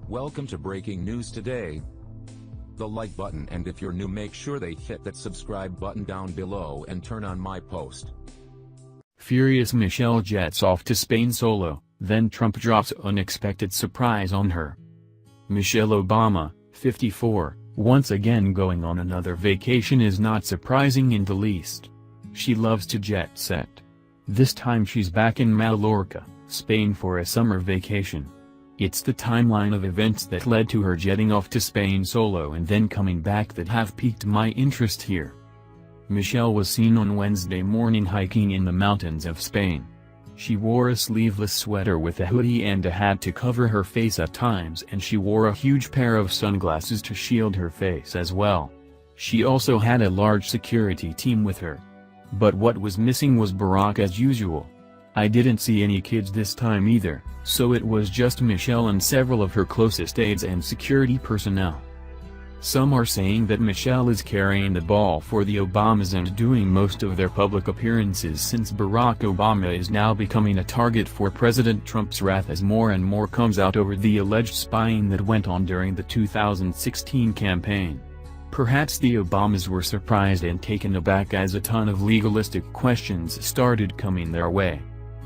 Welcome to Breaking News Today. The like button, and if you're new, make sure they hit that subscribe button down below and turn on my post. Furious Michelle jets off to Spain solo, then Trump drops unexpected surprise on her. Michelle Obama, 54, once again going on another vacation is not surprising in the least. She loves to jet set. This time she's back in Mallorca, Spain for a summer vacation. It's the timeline of events that led to her jetting off to Spain solo and then coming back that have piqued my interest here. Michelle was seen on Wednesday morning hiking in the mountains of Spain. She wore a sleeveless sweater with a hoodie and a hat to cover her face at times, and she wore a huge pair of sunglasses to shield her face as well. She also had a large security team with her. But what was missing was Barack as usual. I didn't see any kids this time either, so it was just Michelle and several of her closest aides and security personnel. Some are saying that Michelle is carrying the ball for the Obamas and doing most of their public appearances, since Barack Obama is now becoming a target for President Trump's wrath as more and more comes out over the alleged spying that went on during the 2016 campaign. Perhaps the Obamas were surprised and taken aback as a ton of legalistic questions started coming their way.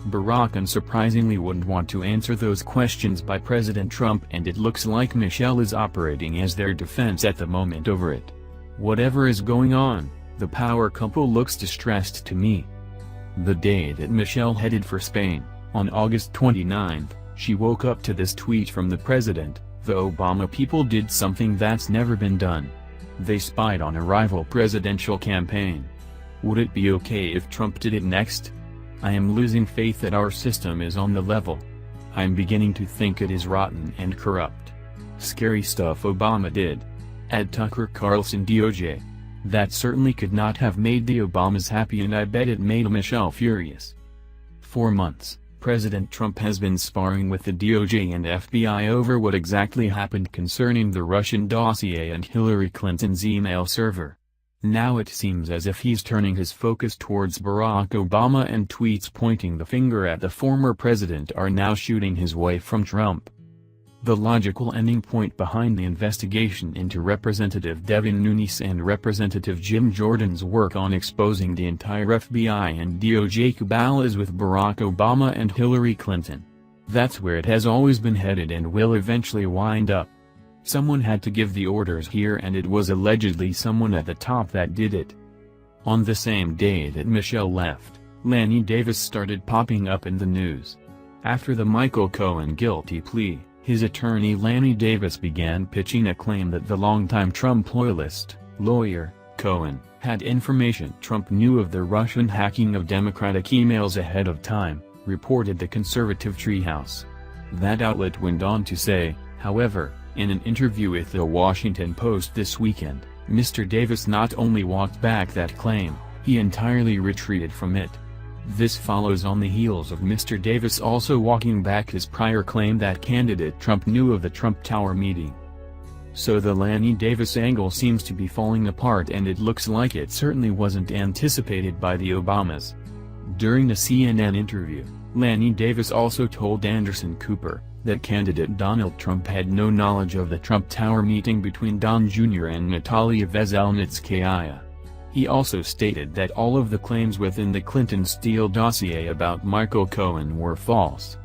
Barack unsurprisingly wouldn't want to answer those questions by President Trump, and it looks like Michelle is operating as their defense at the moment over it. Whatever is going on, the power couple looks distressed to me. The day that Michelle headed for Spain, on August 29, she woke up to this tweet from the president: "The Obama people did something that's never been done. They spied on a rival presidential campaign. Would it be okay if Trump did it next? I am losing faith that our system is on the level. I'm beginning to think it is rotten and corrupt. Scary stuff Obama did." At Tucker Carlson DOJ. That certainly could not have made the Obamas happy, and I bet it made Michelle furious. For months, President Trump has been sparring with the DOJ and FBI over what exactly happened concerning the Russian dossier and Hillary Clinton's email server. Now it seems as if he's turning his focus towards Barack Obama, and tweets pointing the finger at the former president are now shooting his way from Trump. The logical ending point behind the investigation into Representative Devin Nunes and Representative Jim Jordan's work on exposing the entire FBI and DOJ cabal is with Barack Obama and Hillary Clinton. That's where it has always been headed and will eventually wind up. Someone had to give the orders here, and it was allegedly someone at the top that did it. On the same day that Michelle left, Lanny Davis started popping up in the news. After the Michael Cohen guilty plea, his attorney Lanny Davis began pitching a claim that the longtime Trump loyalist, lawyer, Cohen, had information Trump knew of the Russian hacking of Democratic emails ahead of time, reported the conservative Treehouse. That outlet went on to say, however, in an interview with The Washington Post this weekend, Mr. Davis not only walked back that claim, he entirely retreated from it. This follows on the heels of Mr. Davis also walking back his prior claim that candidate Trump knew of the Trump Tower meeting. So the Lanny Davis angle seems to be falling apart, and it looks like it certainly wasn't anticipated by the Obamas. During a CNN interview, Lanny Davis also told Anderson Cooper that candidate Donald Trump had no knowledge of the Trump Tower meeting between Don Jr. and Natalia Veselnitskaya. He also stated that all of the claims within the Clinton Steele dossier about Michael Cohen were false.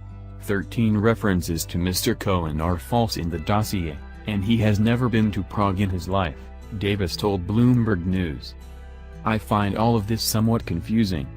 13 references to Mr. Cohen are false in the dossier, and he has never been to Prague in his life, Davis told Bloomberg News. I find all of this somewhat confusing.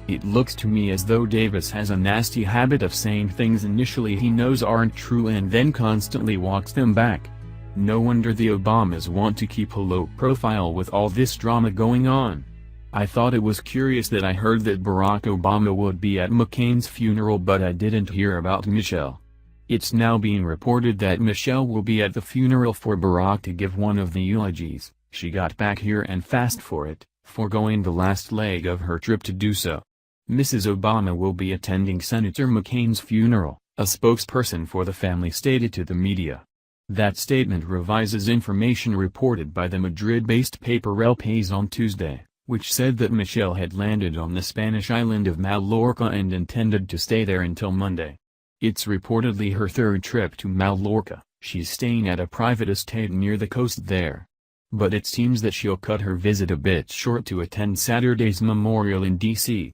It looks to me as though Davis has a nasty habit of saying things initially he knows aren't true and then constantly walks them back. No wonder the Obamas want to keep a low profile with all this drama going on. I thought it was curious that I heard that Barack Obama would be at McCain's funeral, but I didn't hear about Michelle. It's now being reported that Michelle will be at the funeral for Barack to give one of the eulogies. She got back here and fast for it, foregoing the last leg of her trip to do so. Mrs. Obama will be attending Senator McCain's funeral, a spokesperson for the family stated to the media. That statement revises information reported by the Madrid-based paper El País on Tuesday, which said that Michelle had landed on the Spanish island of Mallorca and intended to stay there until Monday. It's reportedly her third trip to Mallorca, She's staying at a private estate near the coast there. But it seems that she'll cut her visit a bit short to attend Saturday's memorial in D.C.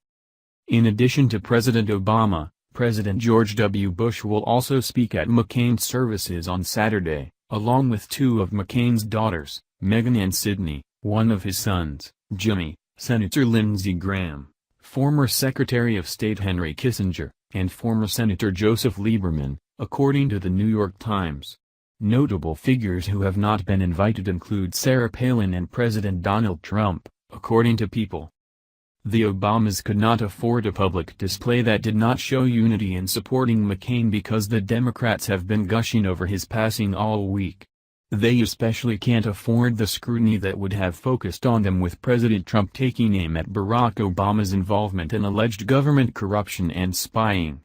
In addition to President Obama, President George W. Bush will also speak at McCain's services on Saturday, along with two of McCain's daughters, Meghan and Sydney, one of his sons, Jimmy, Senator Lindsey Graham, former Secretary of State Henry Kissinger, and former Senator Joseph Lieberman, according to the New York Times. Notable figures who have not been invited include Sarah Palin and President Donald Trump, according to People. The Obamas could not afford a public display that did not show unity in supporting McCain because the Democrats have been gushing over his passing all week. They especially can't afford the scrutiny that would have focused on them with President Trump taking aim at Barack Obama's involvement in alleged government corruption and spying.